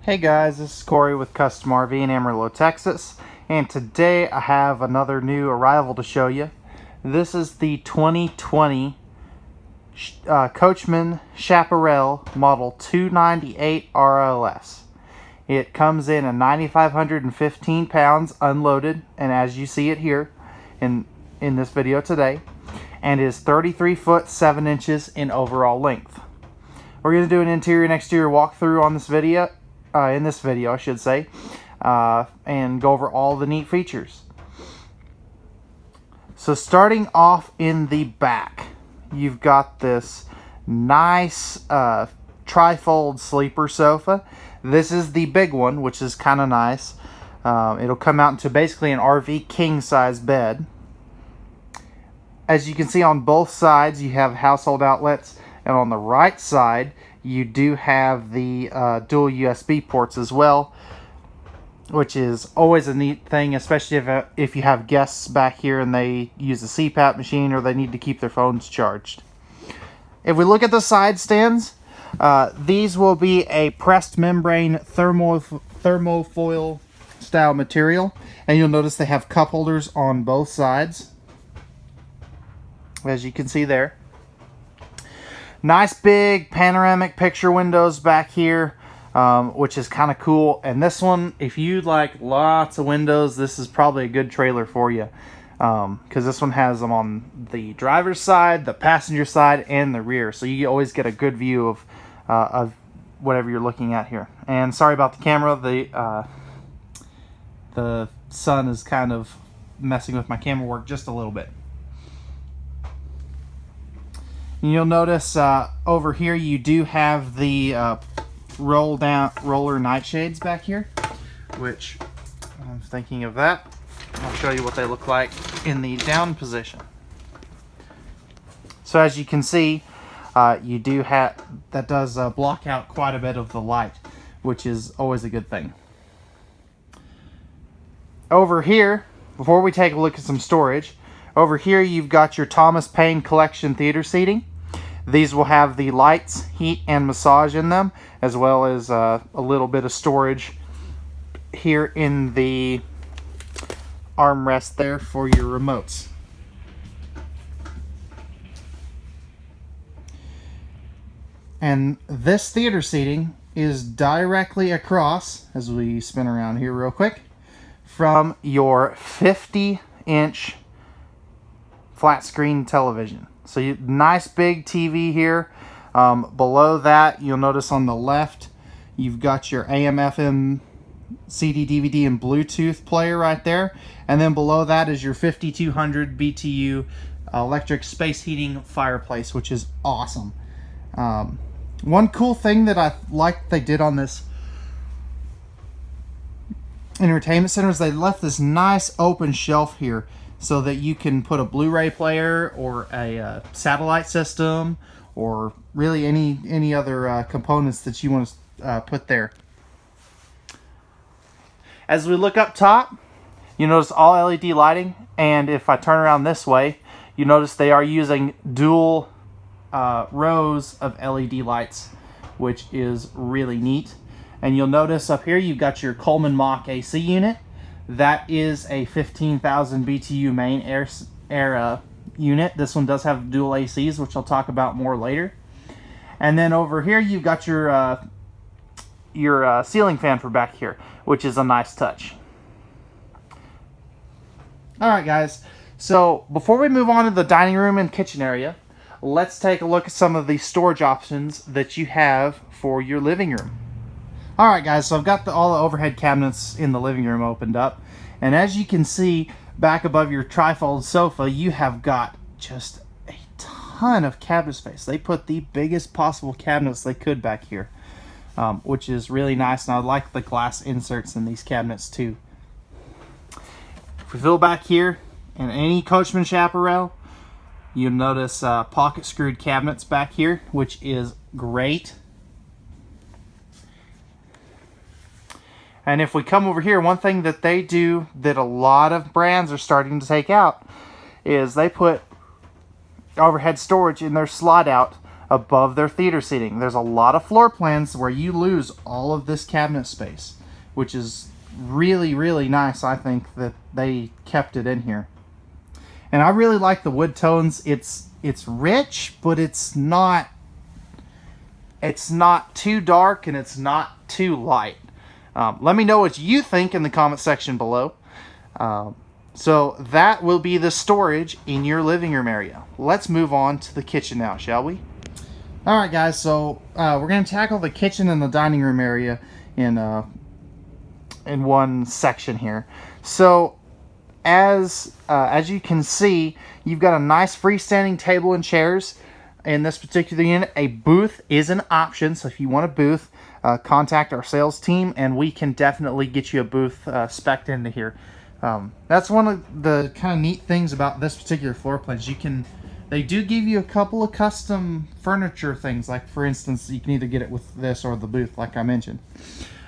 Hey guys, this is Corey with Custom RV in Amarillo, Texas, and today I have another new arrival to show you. This is the 2020 Coachmen Chaparral Model 298 RLS. It comes in at 9,515 pounds unloaded, and as you see it here in this video today, and is 33 foot 7 inches in overall length. We're going to do an interior and exterior walkthrough on this video. In this video, I should say, and go over all the neat features. So starting off in the back, you've got this nice trifold sleeper sofa. This is the big one, which is kind of nice. It'll come out into basically an RV king size bed. As you can see on both sides, you have household outlets, and on the right side you do have the dual USB ports as well, which is always a neat thing, especially if you have guests back here and they use a CPAP machine or they need to keep their phones charged. If we look at the side stands, these will be a pressed membrane thermofoil style material, and you'll notice they have cup holders on both sides, as you can see there. Nice big panoramic picture windows back here, which is kind of cool. And this one, if you like lots of windows, this is probably a good trailer for you, because this one has them on the driver's side, the passenger side, and the rear, so you always get a good view of whatever you're looking at here. And sorry about the camera, the sun is kind of messing with my camera work just a little bit. You'll notice over here you do have the roller nightshades back here, which I'm thinking of that. I'll show you what they look like in the down position. So as you can see, you do have, that does block out quite a bit of the light, which is always a good thing. Over here, before we take a look at some storage, over here you've got your Thomas Paine collection theater seating. These will have the lights, heat, and massage in them, as well as a little bit of storage here in the armrest there for your remotes. And this theater seating is directly across, as we spin around here real quick, from your 50-inch flat screen television. So nice big TV here. Below that, you'll notice on the left, you've got your AM, FM, CD, DVD, and Bluetooth player right there. And then below that is your 5200 BTU electric space heating fireplace, which is awesome. One cool thing that I like they did on this entertainment center is they left this nice open shelf here, so that you can put a Blu-ray player or a satellite system, or really any other components that you want to put there. As we look up top, you notice all LED lighting, and if I turn around this way, you notice they are using dual rows of LED lights, which is really neat. And you'll notice up here you've got your Coleman Mach AC unit. That is a 15,000 BTU main air unit. This one does have dual ACs, which I'll talk about more later. And then over here you've got your ceiling fan for back here, which is a nice touch. Alright guys, so before we move on to the dining room and kitchen area, let's take a look at some of the storage options that you have for your living room. Alright guys, so I've got all the overhead cabinets in the living room opened up, and as you can see back above your trifold sofa, you have got just a ton of cabinet space. They put the biggest possible cabinets they could back here, which is really nice, and I like the glass inserts in these cabinets too. If we go back here, in any Coachmen Chaparral, you'll notice pocket screwed cabinets back here, which is great. And if we come over here, one thing that they do that a lot of brands are starting to take out is they put overhead storage in their slide out above their theater seating. There's a lot of floor plans where you lose all of this cabinet space, which is really, really nice. I think that they kept it in here. And I really like the wood tones. It's rich, but it's not too dark and it's not too light. Let me know what you think in the comment section below. So that will be the storage in your living room area. Let's move on to the kitchen now, shall we? All right, guys. So we're going to tackle the kitchen and the dining room area in one section here. So as you can see, you've got a nice freestanding table and chairs. In this particular unit, a booth is an option. So if you want a booth, contact our sales team and we can definitely get you a booth spec'd into here. That's one of the kind of neat things about this particular floor plan. They do give you a couple of custom furniture things. Like for instance, you can either get it with this or the booth, like I mentioned.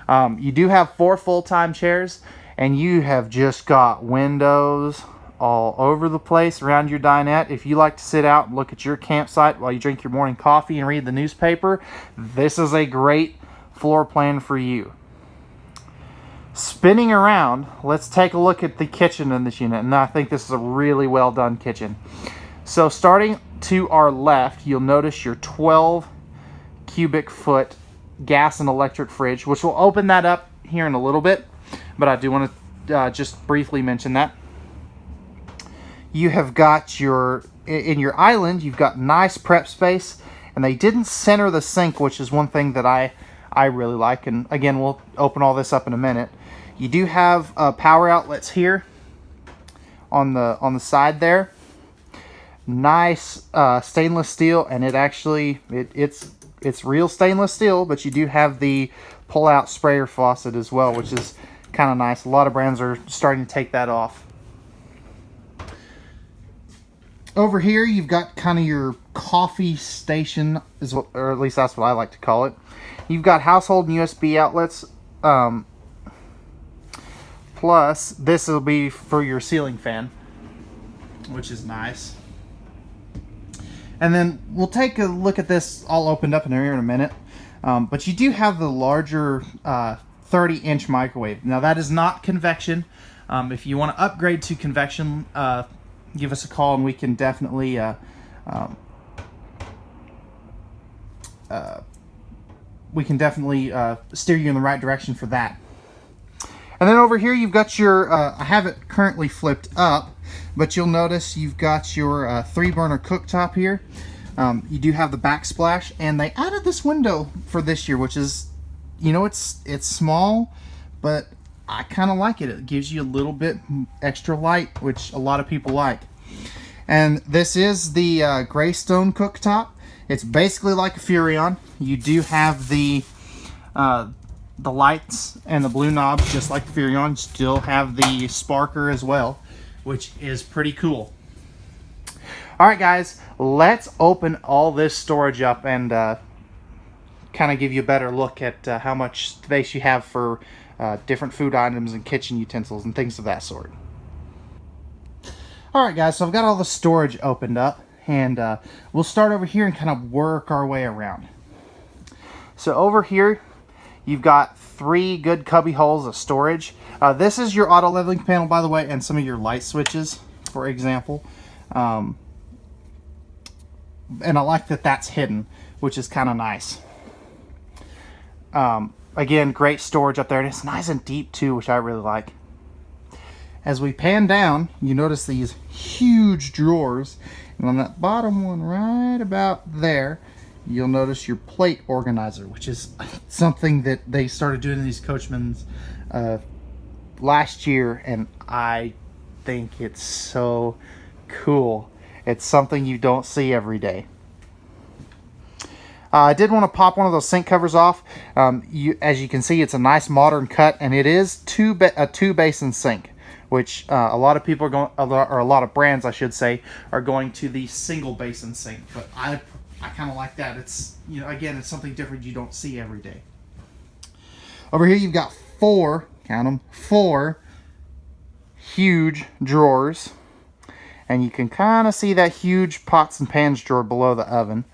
You do have 4 full-time chairs, and you have just got windows all over the place around your dinette. If you like to sit out and look at your campsite while you drink your morning coffee and read the newspaper, this is a great floor plan for you. Spinning around, let's take a look at the kitchen in this unit, and I think this is a really well done kitchen. So starting to our left, you'll notice your 12 cubic foot gas and electric fridge, which we'll open that up here in a little bit, but I do want to just briefly mention that. You have got in your island, you've got nice prep space, and they didn't center the sink, which is one thing that I really like. And again, we'll open all this up in a minute. You do have power outlets here on the side there. Nice stainless steel, and it's real stainless steel, but you do have the pull-out sprayer faucet as well, which is kind of nice. A lot of brands are starting to take that off. Over here, you've got kind of your coffee station, or at least that's what I like to call it. You've got household and USB outlets. Plus, this will be for your ceiling fan, which is nice. And then we'll take a look at this all opened up in here in a minute. But you do have the larger 30-inch microwave. Now, that is not convection. If you want to upgrade to convection, give us a call and we can definitely steer you in the right direction for that. And then over here you've got your I have it currently flipped up, but you'll notice you've got your 3-burner cooktop here. You do have the backsplash, and they added this window for this year, which is, it's small, but I kind of like it. It gives you a little bit extra light, which a lot of people like. And this is the Greystone cooktop. It's basically like a Furrion. You do have the lights and the blue knobs just like the Furrion. You still have the sparker as well, which is pretty cool. All right, guys, let's open all this storage up and kind of give you a better look at how much space you have for different food items and kitchen utensils and things of that sort. All right, guys, so I've got all the storage opened up, and we'll start over here and kind of work our way around. So over here, you've got 3 good cubby holes of storage. This is your auto leveling panel, by the way, and some of your light switches, for example. And I like that that's hidden, which is kind of nice. Again, great storage up there, and it's nice and deep too, which I really like. As we pan down, you notice these huge drawers, and on that bottom one right about there, you'll notice your plate organizer, which is something that they started doing in these Coachmens last year, and I think it's so cool. It's something you don't see every day. I did want to pop one of those sink covers off. As you can see, it's a nice modern cut, and it is a 2-basin sink, which a lot of people are going, or a lot of brands, I should say, are going to the single basin sink. But I kind of like that. It's, again, it's something different you don't see every day. Over here, you've got 4, count them, 4 huge drawers. And you can kind of see that huge pots and pans drawer below the oven.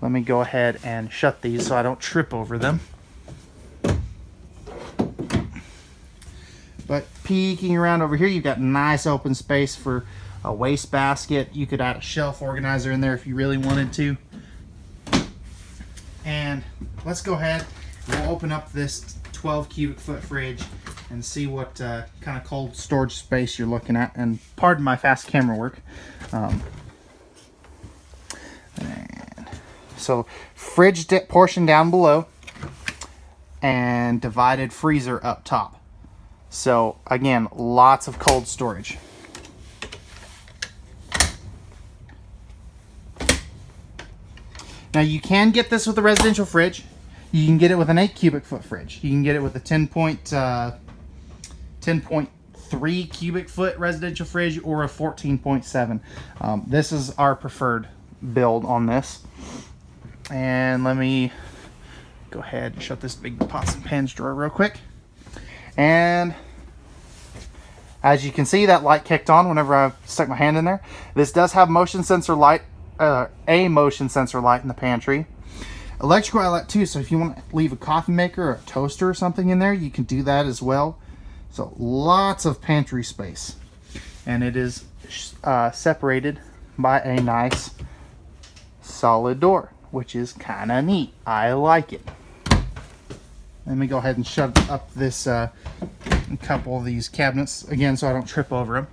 Let me go ahead and shut these so I don't trip over them. But peeking around over here, you've got nice open space for a wastebasket. You could add a shelf organizer in there if you really wanted to. And let's go ahead. We'll open up this 12 cubic foot fridge and see what kind of cold storage space you're looking at. And pardon my fast camera work. So fridge portion down below and divided freezer up top. So again, lots of cold storage. Now you can get this with a residential fridge. You can get it with an 8 cubic foot fridge. You can get it with a 10.3 cubic foot residential fridge or a 14.7. This is our preferred build on this. And let me go ahead and shut this big pots and pans drawer real quick. And as you can see, that light kicked on whenever I stuck my hand in there. This does have motion sensor light, a motion sensor light in the pantry. Electrical outlet too, so if you want to leave a coffee maker or a toaster or something in there, you can do that as well. So lots of pantry space. And it is separated by a nice solid door, which is kind of neat. I like it. Let me go ahead and shut up this couple of these cabinets again so I don't trip over them.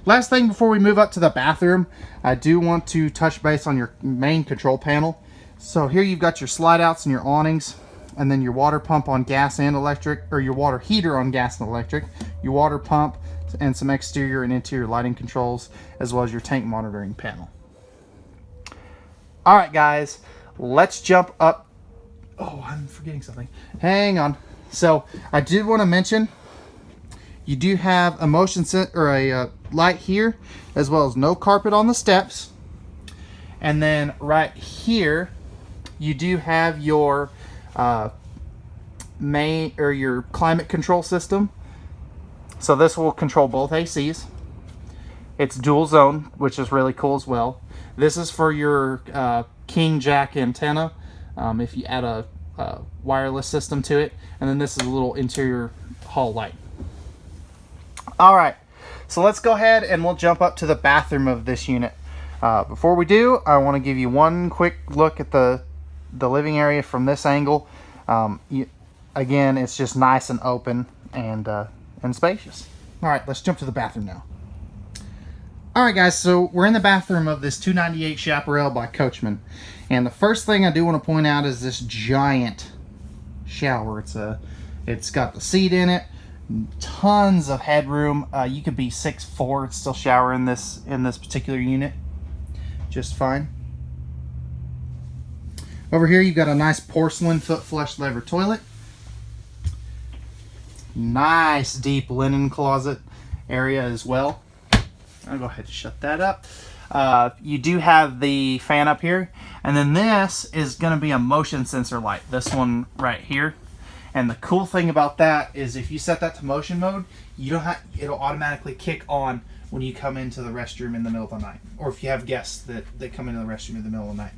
Last thing before we move up to the bathroom, I do want to touch base on your main control panel. So here you've got your slide outs and your awnings, and then your water pump on gas and electric, or your water heater on gas and electric, your water pump, and some exterior and interior lighting controls, as well as your tank monitoring panel. All right, guys, let's jump up. Oh, I'm forgetting something. Hang on. So I did want to mention, you do have a motion set or a light here, as well as no carpet on the steps. And then right here, you do have your main or your climate control system. So this will control both ACs. It's dual zone, which is really cool as well. This is for your king jack antenna, if you add a wireless system to it. And then this is a little interior hall light. All right, so let's go ahead and we'll jump up to the bathroom of this unit. Before we do, I want to give you one quick look at the living area from this angle. Again, it's just nice and open and spacious. All right, let's jump to the bathroom now. All right, guys, so we're in the bathroom of this 298 Chaparral by Coachmen. And the first thing I do want to point out is this giant shower. It's got the seat in it, tons of headroom. You could be 6'4" and still shower in this particular unit just fine. Over here you've got a nice porcelain foot flush lever toilet. Nice deep linen closet area as well. I'll go ahead and shut that up. You do have the fan up here, and then this is going to be a motion sensor light, this one right here. And the cool thing about that is if you set that to motion mode, you don't have, it'll automatically kick on when you come into the restroom in the middle of the night, or if you have guests that come into the restroom in the middle of the night.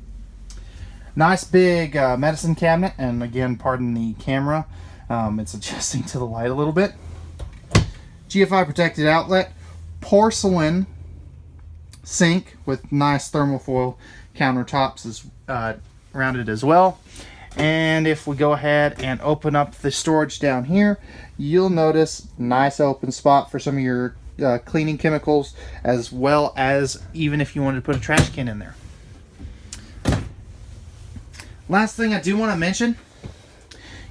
Nice big medicine cabinet, and again, pardon the camera, it's adjusting to the light a little bit. GFI protected outlet, porcelain sink with nice thermofoil countertops is around it as well. And if we go ahead and open up the storage down here, you'll notice nice open spot for some of your cleaning chemicals, as well as even if you wanted to put a trash can in there. Last thing I do want to mention,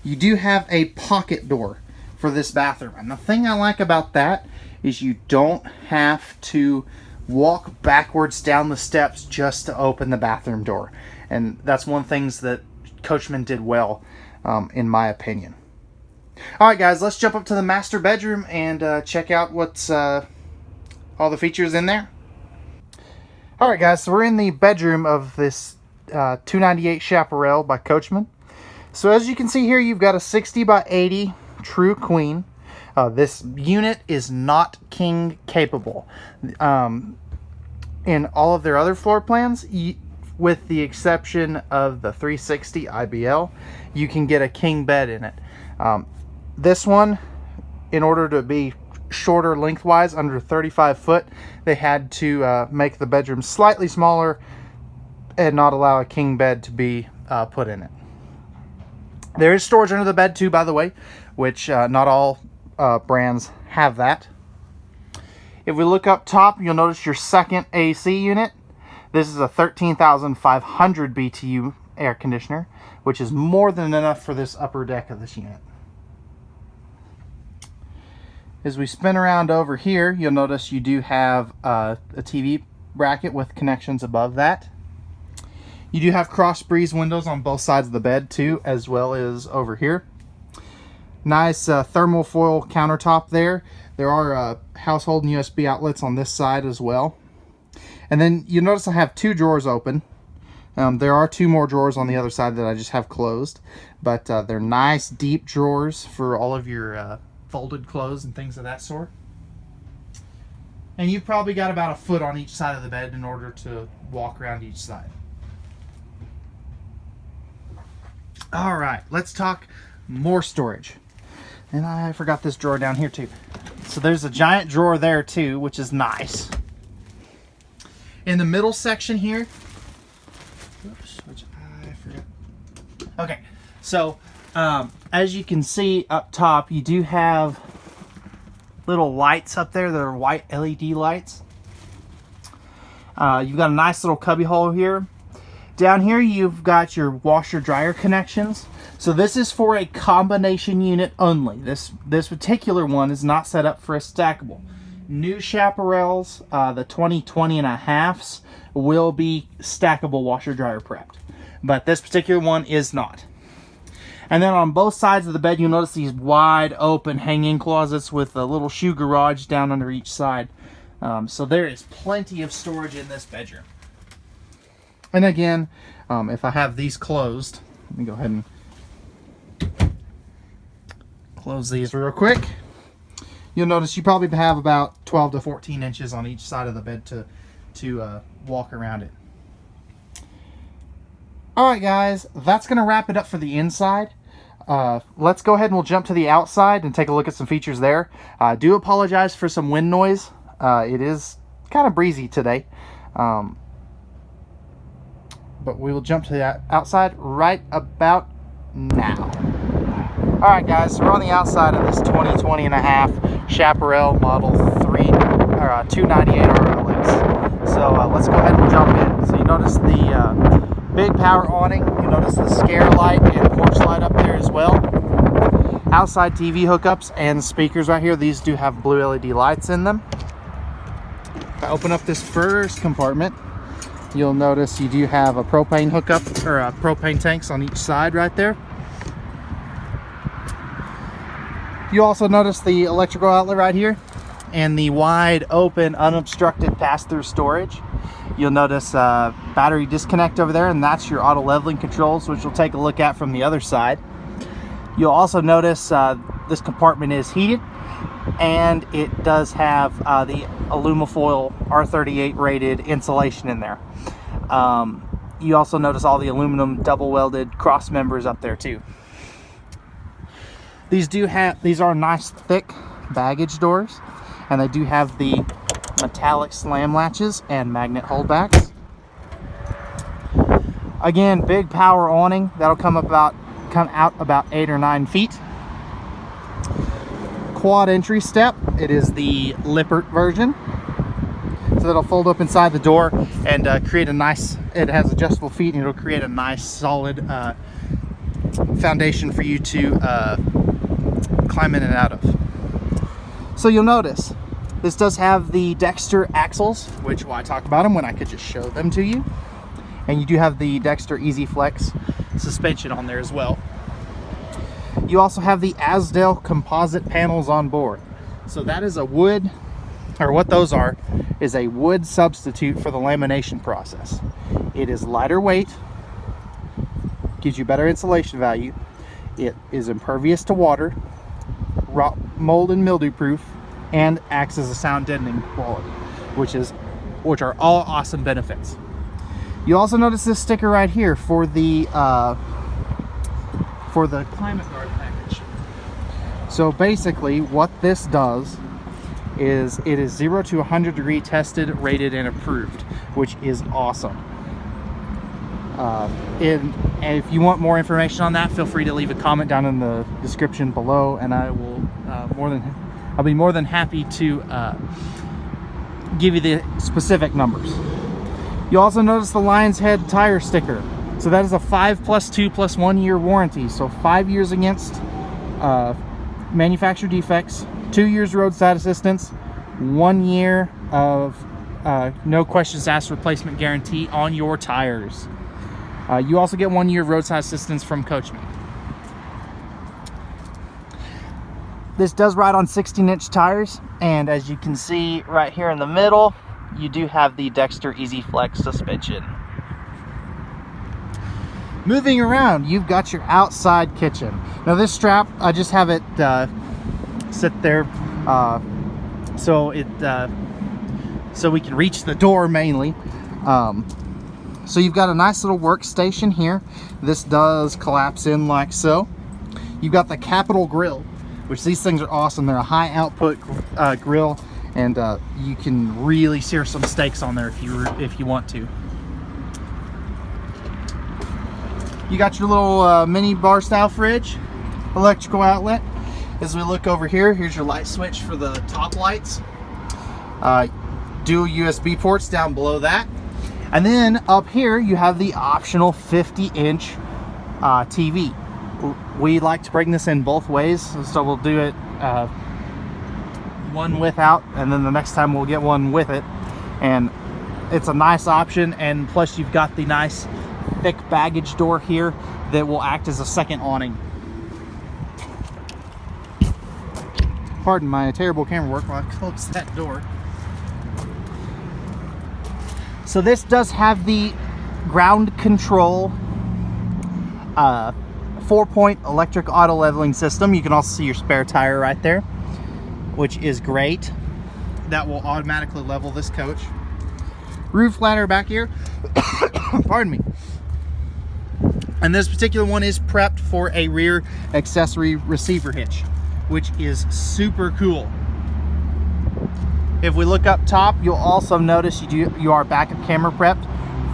you do have a pocket door for this bathroom. And the thing I like about that is you don't have to walk backwards down the steps just to open the bathroom door. And that's one of the things that Coachmen did well, in my opinion. Alright guys, let's jump up to the master bedroom and check out what's all the features in there. Alright guys, so we're in the bedroom of this 298 Chaparral by Coachmen. So as you can see here, you've got a 60 by 80 true queen. This unit is not king capable. In all of their other floor plans, with the exception of the 360 IBL, you can get a king bed in it. This one, in order to be shorter lengthwise, under 35 foot, they had to make the bedroom slightly smaller and not allow a king bed to be put in it. There is storage under the bed too, by the way, which not all brands have that. If we look up top, you'll notice your second AC unit. This is a 13,500 BTU air conditioner, which is more than enough for this upper deck of this unit. As we spin around over here, you'll notice you do have a TV bracket with connections above that. You do have cross breeze windows on both sides of the bed too, as well as over here. Nice thermal foil countertop there. There are household and USB outlets on this side as well. And then you notice I have two drawers open. There are two more drawers on the other side that I just have closed. But they're nice deep drawers for all of your folded clothes and things of that sort. And you've probably got about a foot on each side of the bed in order to walk around each side. All right, let's talk more storage. And I forgot this drawer down here too. So there's a giant drawer there too, which is nice. In the middle section here, oops, which I forgot. Okay, so as you can see up top, you do have little lights up there that are white LED lights. You've got a nice little cubby hole here. Down here you've got your washer dryer connections. So this is for a combination unit only. This particular one is not set up for a stackable. New Chaparrals, the 2020 and a halves, will be stackable washer dryer prepped. But this particular one is not. And then on both sides of the bed, you'll notice these wide open hanging closets with a little shoe garage down under each side. So there is plenty of storage in this bedroom. And again, if I have these closed, let me go ahead and close these real quick. You'll notice you probably have about 12 to 14 inches on each side of the bed to walk around it. Alright guys, that's going to wrap it up for the inside. Let's go ahead and we'll jump to the outside and take a look at some features there. I do apologize for some wind noise. It is kind of breezy today. But we will jump to the outside right about now. Alright guys, so we're on the outside of this 2020 and a half Chaparral Model 298 RLX. So let's go ahead and jump in. So you notice the big power awning. You notice the scare light and porch light up there as well. Outside TV hookups and speakers right here. These do have blue LED lights in them. If I open up this first compartment, you'll notice you do have a propane hookup, or propane tanks on each side right there. You also notice the electrical outlet right here and the wide open unobstructed pass-through storage. You'll notice battery disconnect over there, and that's your auto leveling controls, which we'll take a look at from the other side. You'll also notice this compartment is heated, and it does have the alumifoil R38 rated insulation in there. You also notice all the aluminum double welded cross members up there too. These are nice thick baggage doors, and they do have the metallic slam latches and magnet holdbacks. Again, big power awning that'll come out about 8 or 9 feet. Quad entry step. It is the Lippert version. So that'll fold up inside the door and create a nice, it has adjustable feet, and it'll create a nice solid foundation for you to climb in and out of. So you'll notice this does have the Dexter axles, which why talk about them when I could just show them to you. And you do have the Dexter Easy Flex suspension on there as well. You also have the Azdel composite panels on board. So that is a wood, or what those are, is a wood substitute for the lamination process. It is lighter weight, gives you better insulation value. It is impervious to water, rot, mold and mildew proof, and acts as a sound deadening quality, which are all awesome benefits. You also notice this sticker right here for the climate guard package. So basically what this does is it is 0 to 100 degree tested, rated, and approved, which is awesome. And if you want more information on that, feel free to leave a comment down in the description below, and I will I'll be more than happy to give you the specific numbers. You also notice the Lion's Head tire sticker. So that is a 5+2+1 year warranty. So 5 years against manufacturer defects, 2 years roadside assistance, 1 year of no questions asked replacement guarantee on your tires. You also get 1 year of roadside assistance from Coachmen. This does ride on 16-inch tires, and as you can see right here in the middle, you do have the Dexter Easy Flex suspension. Moving around, you've got your outside kitchen. Now this strap, I just have it sit there so we can reach the door mainly. So you've got a nice little workstation here. This does collapse in like so. You've got the Capital Grill, which these things are awesome. They're a high output grill, and you can really sear some steaks on there if you want to. You got your little mini bar style fridge, electrical outlet. As we look over here, here's your light switch for the top lights. Dual USB ports down below that. And then up here you have the optional 50-inch TV. We like to bring this in both ways, so we'll do it one without, and then the next time we'll get one with it. And it's a nice option, and plus you've got the nice thick baggage door here that will act as a second awning. Pardon my terrible camera work while I close that door. So this does have the ground control 4-point electric auto leveling system. You can also see your spare tire right there, which is great. That will automatically level this coach. Roof ladder back here. Pardon me. And this particular one is prepped for a rear accessory receiver hitch, which is super cool. If we look up top, you'll also notice you are backup camera prepped,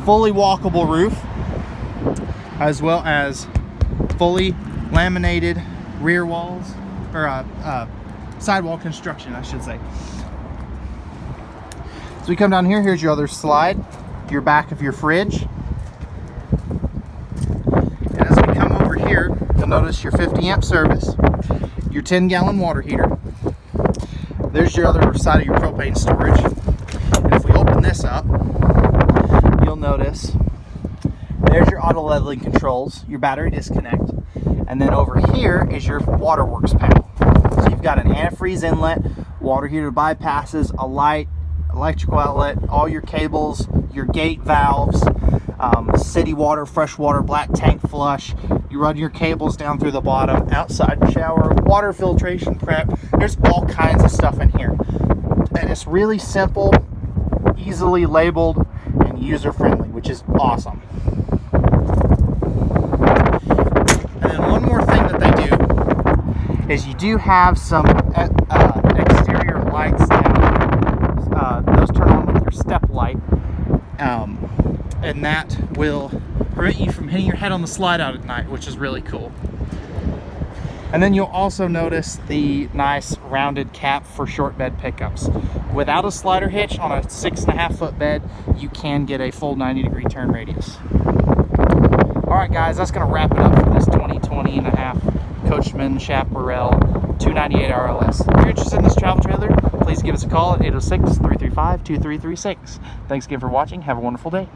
fully walkable roof, as well as fully laminated rear walls, or sidewall construction, I should say. So we come down here, here's your other slide, your back of your fridge. And as we come over here, you'll notice your 50-amp service, your 10-gallon water heater. There's your other side of your propane storage. And if we open this up, you'll notice there's your auto leveling controls, your battery disconnect, and then over here is your waterworks panel. So you've got an antifreeze inlet, water heater bypasses, a light, electrical outlet, all your cables, your gate valves, city water, fresh water, black tank flush. You run your cables down through the bottom, outside shower, water filtration prep. There's all kinds of stuff in here. And it's really simple, easily labeled, and user-friendly, which is awesome. And then one more thing that they do is you do have some exterior lights down. Those turn on with your step light. And that will prevent you from hitting your head on the slide out at night, which is really cool. And then you'll also notice the nice rounded cap for short bed pickups. Without a slider hitch on a 6.5-foot bed, you can get a full 90-degree turn radius. Alright guys, that's going to wrap it up for this 2020 and a half Coachmen Chaparral 298 RLS. If you're interested in this travel trailer, please give us a call at 806-335-2336. Thanks again for watching. Have a wonderful day.